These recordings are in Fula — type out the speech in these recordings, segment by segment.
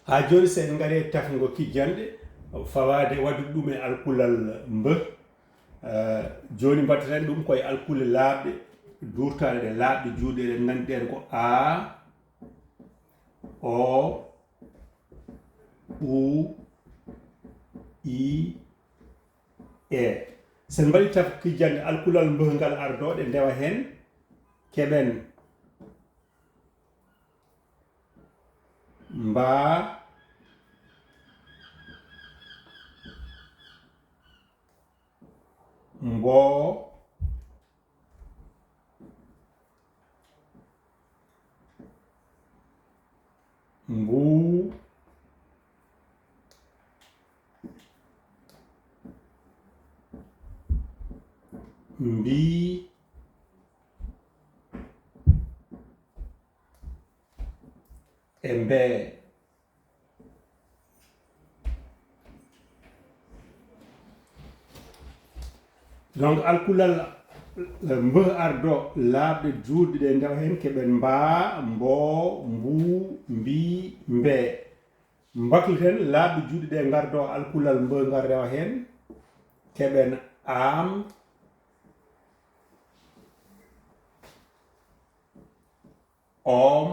ha joni sen ngari tafgo kijjande fawade waddude ɗum e alkulal mbe joni mbattaten ɗum koye alkule laaɓɗe durtaɗe ɗe laaɓɗe juuɗe ɗe ganduɗen ko a o u i e sen mbaɗi taf kijjande alkulal mbe ngal ardoɗe ndewa hen keɓen mba mbo mbu mbi e mbee donc alkulal mbe ardo laaɓɗe juutɗe ɗe ndewa hen keɓen mbaa mbo mbu mbi mbee mbakliten laaɓɗe juutɗe ɗe gardo alkulal mbe ngar rewa hen keɓen am om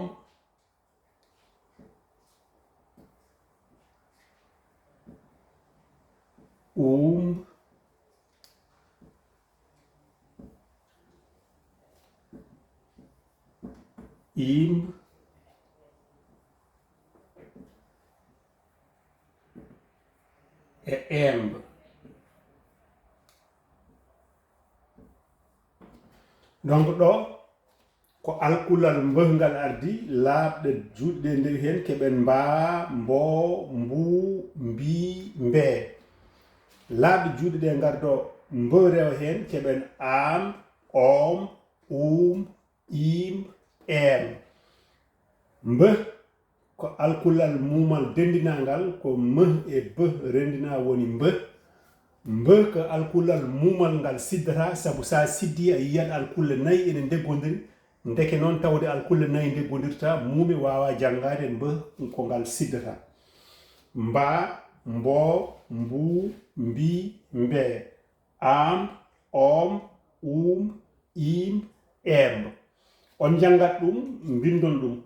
im e emb donc ɗo ko alkulal mbehgal ardi laaɓɗe juutɗe ɗe ndewi hen keɓen mbaa mbo mbu mbi mbee laaɓɗe juutɗe ɗe gardo mbe rewa hen keɓen am om im em mbe ko alkulal mumal dendinagal ko me e be rendina woni mbe ko alkulal mumal ngal siddata saabu sa siddi a yiyat alkulle nayyi ene deggodiri deke noon tawde alkulle nayyi deggodirta muumi wawa janngade mbe ko ngal siddata mba mbo mbu mbi mbee am om im emb on janngat ɗum bindon ɗum